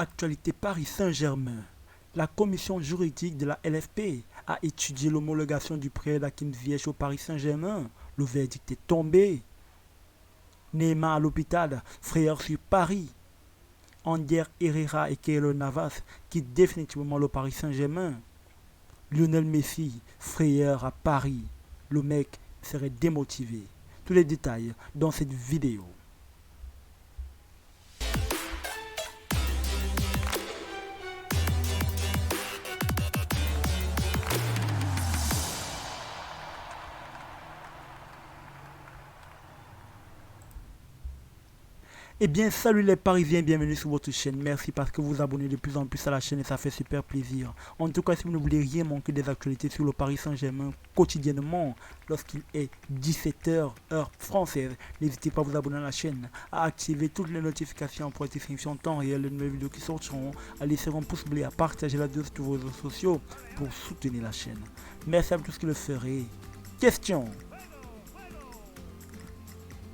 Actualité Paris Saint-Germain. La commission juridique de la LFP a étudié l'homologation du prêt d'Hakim Ziyech au Paris Saint-Germain. Le verdict est tombé. Neymar à l'hôpital, frayeur sur Paris. Ander Herrera et Keylor Navas quittent définitivement le Paris Saint-Germain. Lionel Messi, frayeur à Paris. Le mec serait démotivé. Tous les détails dans cette vidéo. Eh bien, salut les Parisiens, bienvenue sur votre chaîne. Merci parce que vous vous abonnez de plus en plus à la chaîne et ça fait super plaisir. En tout cas, si vous ne voulez rien manquer des actualités sur le Paris Saint-Germain quotidiennement, lorsqu'il est 17h, heure française, n'hésitez pas à vous abonner à la chaîne, à activer toutes les notifications pour être inscription en temps réel de nouvelles vidéos qui sortiront, à laisser un pouce bleu, à partager la vidéo sur vos réseaux sociaux pour soutenir la chaîne. Merci à tous qui le ferez. Question.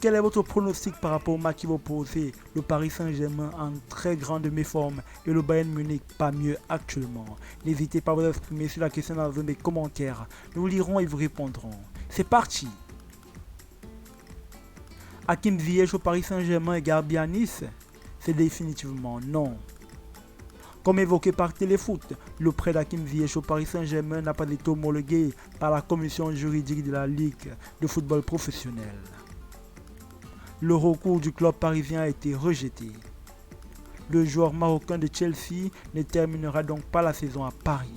Quel est votre pronostic par rapport au match qui va opposer le Paris Saint-Germain en très grande méforme et le Bayern Munich pas mieux actuellement? N'hésitez pas à vous exprimer sur la question dans la zone des commentaires. Nous lirons et vous répondrons. C'est parti! Hakim Ziyech au Paris Saint-Germain et Garbi à Nice? C'est définitivement non. Comme évoqué par Téléfoot, le prêt d'Hakim Ziyech au Paris Saint-Germain n'a pas été homologué par la commission juridique de la Ligue de football professionnel. Le recours du club parisien a été rejeté. Le joueur marocain de Chelsea ne terminera donc pas la saison à Paris.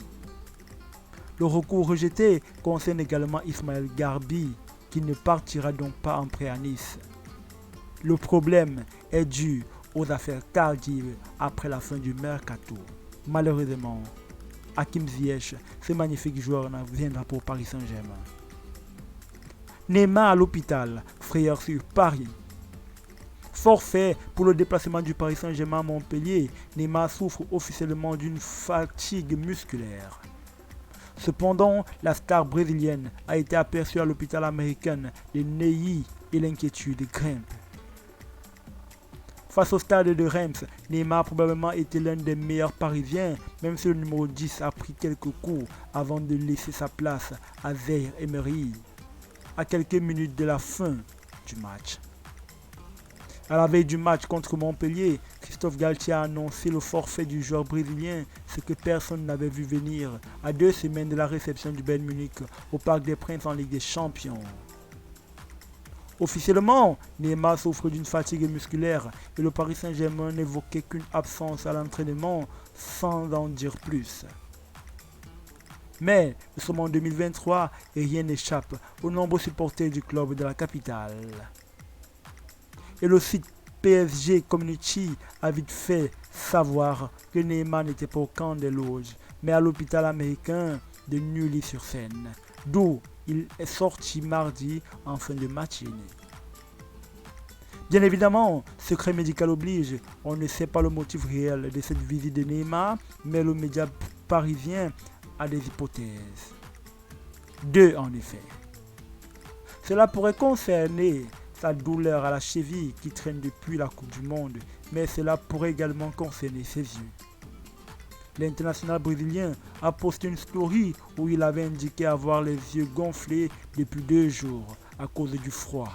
Le recours rejeté concerne également Ismaël Garbi, qui ne partira donc pas en prêt à Nice. Le problème est dû aux affaires tardives après la fin du mercato. Malheureusement, Hakim Ziyech, ce magnifique joueur, ne viendra pas au Paris Saint-Germain. Neymar à l'hôpital, frayeur sur Paris. Forfait pour le déplacement du Paris Saint-Germain à Montpellier, Neymar souffre officiellement d'une fatigue musculaire. Cependant, la star brésilienne a été aperçue à l'hôpital américain de Neuilly et l'inquiétude grimpe. Face au stade de Reims, Neymar a probablement été l'un des meilleurs parisiens, même si le numéro 10 a pris quelques coups avant de laisser sa place à Zaïre Emery, à quelques minutes de la fin du match. À la veille du match contre Montpellier, Christophe Galtier a annoncé le forfait du joueur brésilien, ce que personne n'avait vu venir, à 2 semaines de la réception du Bayern Munich au Parc des Princes en Ligue des Champions. Officiellement, Neymar souffre d'une fatigue musculaire et le Paris Saint-Germain n'évoquait qu'une absence à l'entraînement sans en dire plus. Mais nous sommes en 2023 et rien n'échappe aux nombreux supporters du club de la capitale. Et le site PSG Community a vite fait savoir que Neymar n'était pas au camp des loges, mais à l'hôpital américain de Neuilly-sur-Seine, d'où il est sorti mardi en fin de matinée. Bien évidemment, secret médical oblige, on ne sait pas le motif réel de cette visite de Neymar, mais le média parisien a des hypothèses. Deux en effet. Cela pourrait concerner sa douleur à la cheville qui traîne depuis la Coupe du Monde, mais cela pourrait également concerner ses yeux. L'international brésilien a posté une story où il avait indiqué avoir les yeux gonflés depuis 2 jours à cause du froid.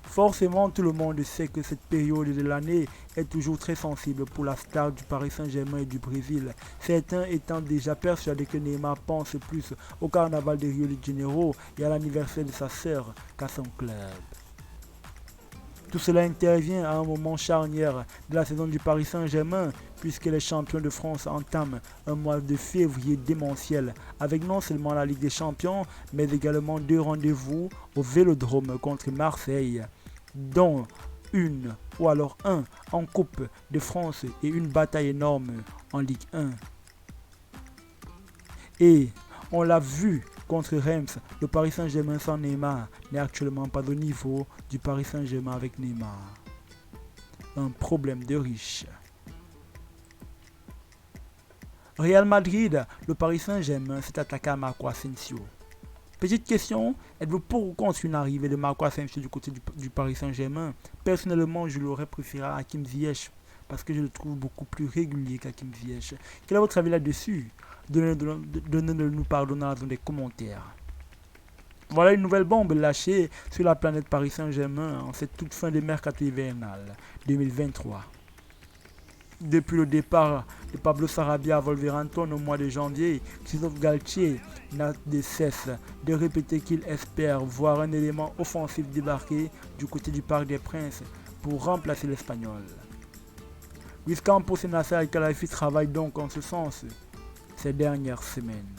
Forcément, tout le monde sait que cette période de l'année est toujours très sensible pour la star du Paris Saint-Germain et du Brésil, certains étant déjà persuadés que Neymar pense plus au carnaval de Rio de Janeiro et à l'anniversaire de sa sœur qu'à son club. Tout cela intervient à un moment charnière de la saison du Paris Saint-Germain puisque les champions de France entament un mois de février démentiel avec non seulement la Ligue des Champions mais également 2 rendez-vous au Vélodrome contre Marseille, dont une ou alors un en Coupe de France et une bataille énorme en Ligue 1. Et on l'a vu contre Reims, le Paris Saint-Germain sans Neymar n'est actuellement pas au niveau du Paris Saint-Germain avec Neymar. Un problème de riche. Real Madrid, le Paris Saint-Germain s'est attaqué à Marco Asensio. Petite question, êtes-vous pour ou contre une arrivée de Marco Asensio du côté du Paris Saint-Germain? Personnellement, je l'aurais préféré à Hakim Ziyech parce que je le trouve beaucoup plus régulier qu'Hakim Ziyech. Quel est votre avis là-dessus? Donnez-le-nous pardon dans la zone des commentaires. Voilà une nouvelle bombe lâchée sur la planète Paris Saint-Germain en cette toute fin de mercato hivernal 2023. Depuis le départ de Pablo Sarabia à Wolverhampton au mois de janvier, Christophe Galtier n'a de cesse de répéter qu'il espère voir un élément offensif débarquer du côté du Parc des Princes pour remplacer l'Espagnol. Luis Campos et Nasser Al-Khelaifi travaillent donc en ce sens ces dernières semaines.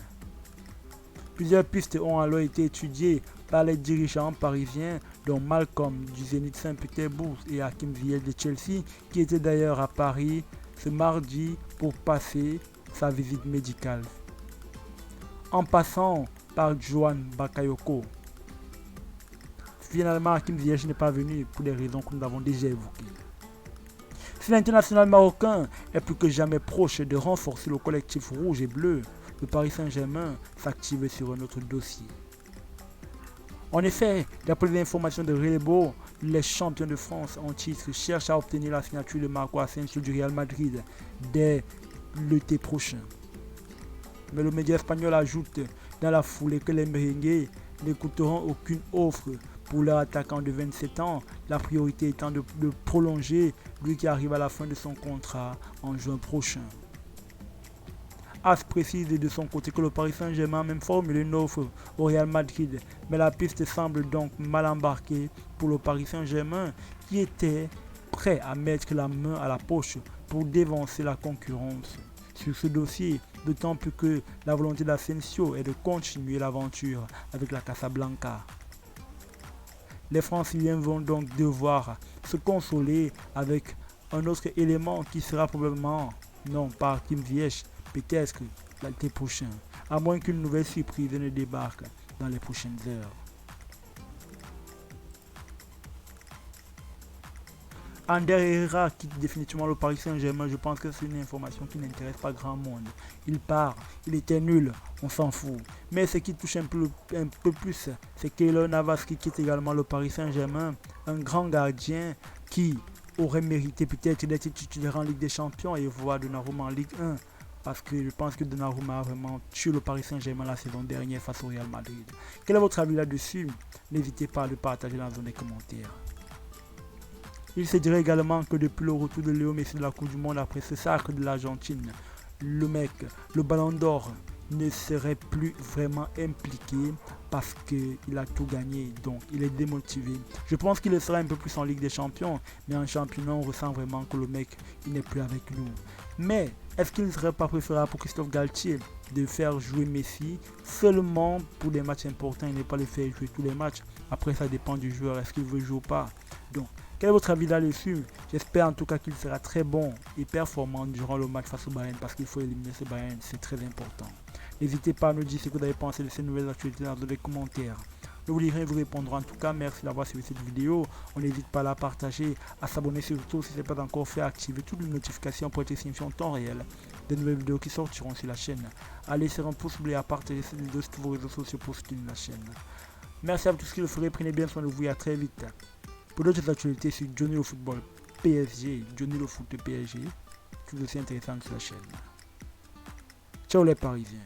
Plusieurs pistes ont alors été étudiées par les dirigeants parisiens, dont Malcolm du Zénith Saint-Pétersbourg et Hakim Ziyech de Chelsea, qui était d'ailleurs à Paris ce mardi pour passer sa visite médicale. En passant par Johan Bakayoko. Finalement, Hakim Ziyech n'est pas venu pour des raisons que nous avons déjà évoquées. Si l'international marocain est plus que jamais proche de renforcer le collectif rouge et bleu, le Paris Saint-Germain s'active sur un autre dossier. En effet, d'après les informations de Relebo, les champions de France en titre cherchent à obtenir la signature de Marco Asensio du Real Madrid dès l'été prochain. Mais le média espagnol ajoute dans la foulée que les merengues n'écouteront aucune offre pour leur attaquant de 27 ans, la priorité étant de prolonger lui qui arrive à la fin de son contrat en juin prochain. AS précise de son côté que le Paris Saint-Germain a même formulé une offre au Real Madrid, mais la piste semble donc mal embarquée pour le Paris Saint-Germain qui était prêt à mettre la main à la poche pour dévancer la concurrence sur ce dossier, d'autant plus que la volonté d'Asensio est de continuer l'aventure avec la Casablanca. Les Franciliens vont donc devoir se consoler avec un autre élément qui sera probablement, non pas Hakim Ziyech, peut-être l'été prochain, à moins qu'une nouvelle surprise ne débarque dans les prochaines heures. Ander Herrera quitte définitivement le Paris Saint-Germain. Je pense que c'est une information qui n'intéresse pas grand monde. Il part, il était nul, on s'en fout. Mais ce qui touche un peu plus, c'est Keylor Navas qui quitte également le Paris Saint-Germain. Un grand gardien qui aurait mérité peut-être d'être titulaire en Ligue des Champions et voir Donnarumma en Ligue 1. Parce que je pense que Donnarumma a vraiment tué le Paris Saint-Germain la saison dernière face au Real Madrid. Quel est votre avis là-dessus? N'hésitez pas à le partager dans la zone des commentaires. Il se dirait également que depuis le retour de Léo Messi de la Coupe du Monde après ce sacre de l'Argentine, le Ballon d'Or, ne serait plus vraiment impliqué parce qu'il a tout gagné, donc il est démotivé. Je pense qu'il le sera un peu plus en Ligue des Champions, mais en championnat on ressent vraiment que le mec il n'est plus avec nous. Mais est-ce qu'il ne serait pas préférable pour Christophe Galtier de faire jouer Messi seulement pour des matchs importants et ne pas le faire jouer tous les matchs? Après ça dépend du joueur, est-ce qu'il veut jouer ou pas. Donc quel est votre avis là-dessus? J'espère en tout cas qu'il sera très bon et performant durant le match face au Bayern parce qu'il faut éliminer ce Bayern, c'est très important. N'hésitez pas à nous dire ce que vous avez pensé de ces nouvelles actualités dans les commentaires. Nous vous lirons et vous répondrons. En tout cas, merci d'avoir suivi cette vidéo. On n'hésite pas à la partager, à s'abonner surtout si ce n'est pas encore fait, à activer toutes les notifications pour être signifié en temps réel des nouvelles vidéos qui sortiront sur la chaîne. Allez sur un pouce bleu et à partager cette vidéo sur tous vos réseaux sociaux pour soutenir la chaîne. Merci à vous tous qui le ferez. Prenez bien soin de vous et à très vite. Pour d'autres actualités sur Johnny le Football PSG, Johnny le Foot PSG, tout aussi intéressant sur la chaîne. Ciao les Parisiens.